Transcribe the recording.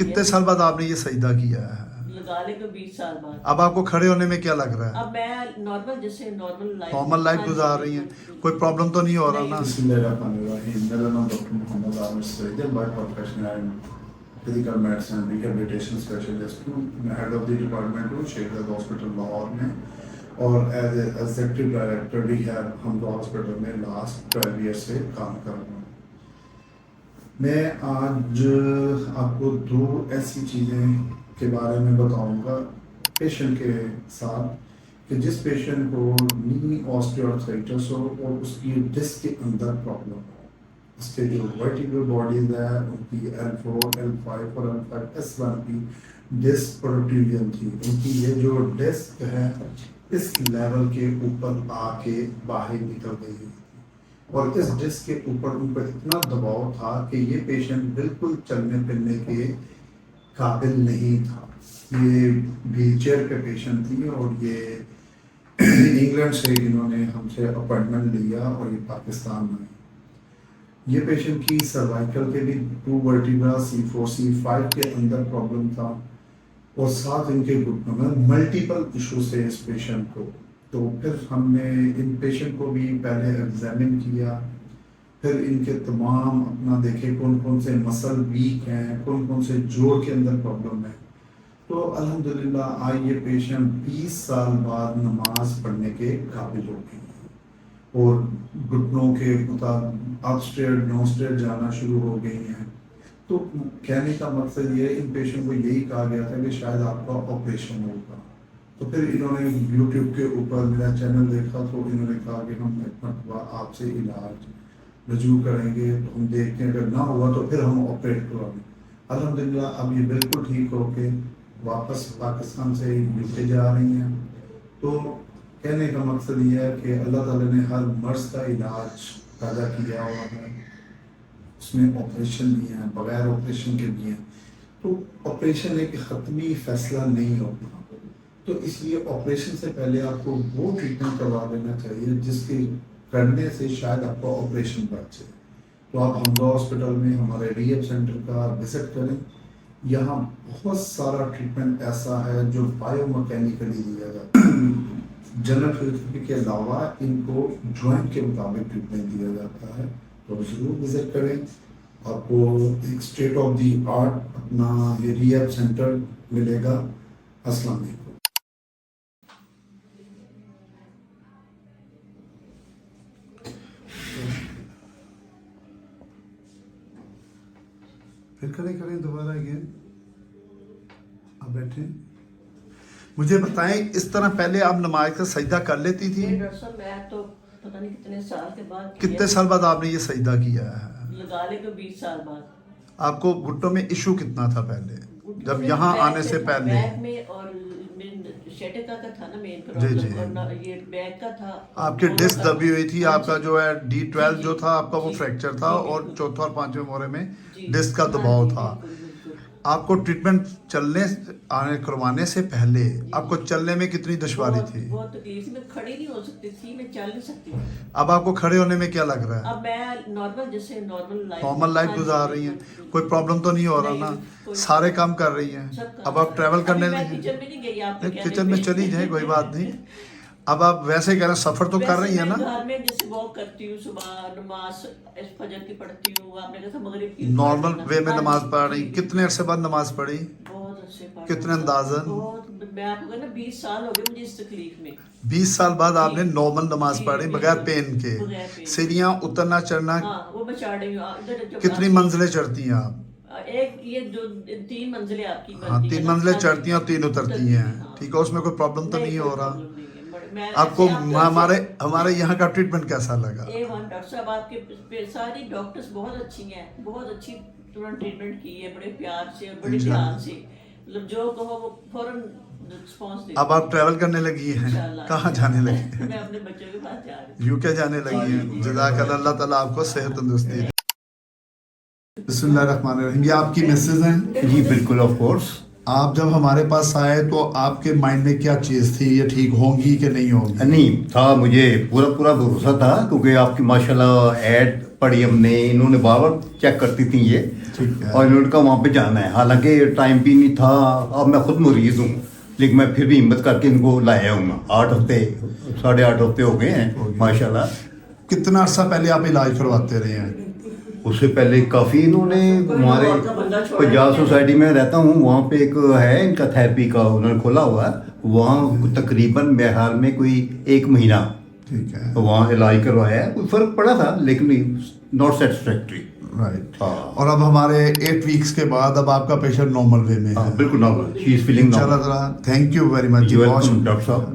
कितने साल बाद आपने ये सजदा किया है? लगा ले को 20 साल बाद। अब आपको खड़े होने में क्या लग रहा है? अब मैं नॉर्मल जैसे नॉर्मल लाइफ गुजार रही हैं, कोई प्रॉब्लम तो नहीं हो रहा ना? बिस्मिल्लाहिर्रहमानिर्रहीम। मेरा नाम डॉक्टर मोहम्मद आमिर सईद है, by profession and physical medicine rehabilitation specialist हूँ। मैं हेड ऑफ द डिपार्टमेंट हूँ शेख ज़ायद हॉस्पिटल लाहौर में, और एज एग्जीक्यूटिव डायरेक्टर रिहैब हमदा हॉस्पिटल में लास्ट 12 ईयर से काम कर रहा हूँ। मैं आज आपको दो ऐसी चीज़ें के बारे में बताऊंगा पेशेंट के साथ कि जिस पेशेंट को नी ऑस्टियोआर्थराइटिस हो और उसकी डिस्क के अंदर प्रॉब्लम हो, उसके जो वर्टिब्रल बॉडीज है उनकी L4, L5 और L5S1 की डिस्क प्रोट्रूजन थी, उनकी ये जो डिस्क है इस लेवल के ऊपर आके बाहर निकल गई थी, और इस डिस्क के ऊपर उन पर इतना दबाव था कि ये पेशेंट बिल्कुल चलने फिरने के काबिल नहीं था। ये व्हील चेयर पे पेशेंट थी और ये इंग्लैंड से इन्होंने हमसे अपॉइंटमेंट लिया और ये पाकिस्तान में। ये पेशेंट की सर्वाइकल के भी 2 वर्टिब्रा C4 C5 के अंदर प्रॉब्लम था, और साथ इनके घुटनों में मल्टीपल इशू से इस पेशेंट को। तो फिर हमने इन पेशेंट को भी पहले एग्जामिन किया, फिर इनके तमाम अपना देखे कौन कौन से मसल वीक हैं, कौन कौन से जोड़ के अंदर प्रॉब्लम है। तो अल्हम्दुलिल्लाह आज ये पेशेंट 20 साल बाद नमाज पढ़ने के काबिल हो गई हैं और घुटनों के मुताबिक अप स्ट्रेट डाउन स्ट्रेट जाना शुरू हो गई हैं। तो कहने का मकसद ये इन पेशेंट को यही कहा गया था कि शायद आपका ऑपरेशन होगा। तो फिर इन्होंने यूट्यूब के ऊपर मेरा चैनल देखा, तो इन्होंने कहा कि हम एक मरतबा आपसे इलाज रजू करेंगे, तो हम देखते हैं अगर ना हुआ तो फिर हम ऑपरेट करवाएंगे। अल्हम्दुलिल्लाह अब ये बिल्कुल ठीक हो के वापस पाकिस्तान से यूके जा रही हैं। तो कहने का मकसद ये है कि अल्लाह ताला ने हर मर्ज का इलाज पैदा किया हुआ है, उसमें ऑपरेशन भी हैं, बगैर ऑपरेशन के भी हैं। तो ऑपरेशन एक ख़त्मी फैसला नहीं होता, तो इसलिए ऑपरेशन से पहले आपको वो ट्रीटमेंट करवा लेना चाहिए जिसके करने से शायद आपका ऑपरेशन बच जाए। तो आप हमदा हॉस्पिटल में हमारे रिहेब सेंटर का विजिट करें, यहाँ बहुत सारा ट्रीटमेंट ऐसा है जो बायोमैकेनिकली दिया जाता है। जनरल फिजियोथेरेपी के अलावा इनको जॉइंट के मुताबिक ट्रीटमेंट दिया जाता है, तो ज़रूर विजिट करें। आपको एक स्टेट ऑफ दी आर्ट अपना ये रिहेब सेंटर मिलेगा। अस्सलाम वालेकुम। फिर करें दोबारा अगेन। अब बैठे, मुझे बताएं इस तरह पहले आप नमाज का सजदा कर लेती थी? डॉक्टर साहब मैं तो पता नहीं कितने साल के बाद कितने साल बाद आपने ये सजदा किया है? लगा ले को 20 साल बाद। आपको घुटनों में इशू कितना था पहले, जब यहाँ आने से पहले? बैक में और शेटिका का था ना मेन प्रॉब्लम, और ये बैक का था। आपकी डिस्क दबी हुई थी, आपका जो है D12 जो था आपका वो फ्रैक्चर था, और चौथा और पांचवें मोहरे में डिस्क का दबाव था। आपको ट्रीटमेंट चलने आने करवाने से पहले आपको चलने में कितनी दुश्वारी थी? बहुत तकलीफ थी, मैं खड़ी नहीं हो सकती थी, मैं चल नहीं सकती। अब आपको खड़े होने में क्या लग रहा है? अब मैं नॉर्मल जैसे नॉर्मल लाइफ गुजार रही हैं, कोई प्रॉब्लम तो नहीं हो रहा ना? सारे काम कर रही हैं। अब आप ट्रैवल करने लगी, किचन में चली जाए कोई बात नहीं। अब आप वैसे कह रहे हैं सफर तो कर रही है ना? घर में जैसे वॉक करती हूँ, सुबह नमाज फजर की पढ़ती हूँ, आपने कहा था मगरिब की नॉर्मल वे में नमाज पढ़ रही। कितने अरसे बाद नमाज पढ़ी? बहुत अच्छे पढ़, कितने अंदाजन? मैं आपको ना 20 साल हो गए मुझे इस तकलीफ में। 20 साल बाद आपने नॉर्मल नमाज पढ़ी बगैर पेन के। सीढ़ियाँ उतरना चढ़ना, वो मैं चढ़ रही हूँ। कितनी मंजिलें चढ़ती हैं आप? एक ये जो 3 मंजिलें आपकी। हाँ, 3 मंजिलें चढ़ती हैं और 3 उतरती हैं, ठीक है। उसमें कोई प्रॉब्लम तो नहीं हो रहा? आपको हमारे यहाँ का ट्रीटमेंट कैसा लगा? डॉक्टर साहब आपके सारी डॉक्टर्स बहुत अच्छी हैं, बहुत अच्छी तुरंत ट्रीटमेंट की है, बड़े प्यार से और बड़े ध्यान से, मतलब जो कहो वो फौरन रिस्पांस देते। अब आप ट्रैवल करने लगी हैं, कहाँ जाने लगी हैं? मैं अपने बच्चों के पास जा रही हूँ, यूके जाने लगी हैं। जज़ाकल्लाह, अल्लाह ताला आपको सेहत तंदुरुस्ती दे। बिस्मिल्लाहिर्रहमानिर्रहीम। ये आपकी मिसेज हैं? जी बिल्कुल, ऑफ कोर्स। आप जब हमारे पास आए तो आपके माइंड में क्या चीज़ थी, ये ठीक होंगी कि नहीं होंगी? नहीं था, मुझे पूरा भरोसा था क्योंकि आपकी माशाल्लाह ऐड पढ़ी हमने, इन्होंने बार बार चेक करती थी ये, ठीक है। और इन्होंने कहा वहाँ पे जाना है। हालांकि टाइम भी नहीं था, अब मैं खुद मरीज हूँ, लेकिन मैं फिर भी हिम्मत करके इनको लाया हूँ। 8 हफ्ते 8.5 हफ्ते हो गए हैं माशाल्लाह। कितना अर्सा पहले आप इलाज करवाते रहे हैं? उससे पहले काफ़ी इन्होंने हमारे पंजाब सोसाइटी में रहता हूँ, वहाँ पे एक है इनका थेरेपी का उन्होंने खोला हुआ है, वहाँ तकरीबन मेरे हाल में कोई 1 महीना ठीक है, तो वहाँ इलाज करवाया है। कोई फ़र्क पड़ा था लेकिन नॉट सेटिस्फैक्ट्री। राइट। हाँ। और अब हमारे 8 वीक्स के बाद अब आपका पेशेंट नॉर्मल वे में हाँ है? बिल्कुल नॉर्मल, शी इज़ फीलिंग चला नॉर्मल। रहा। थैंक यू वेरी मच जी, बहुत वेलकम डॉक्टर साहब।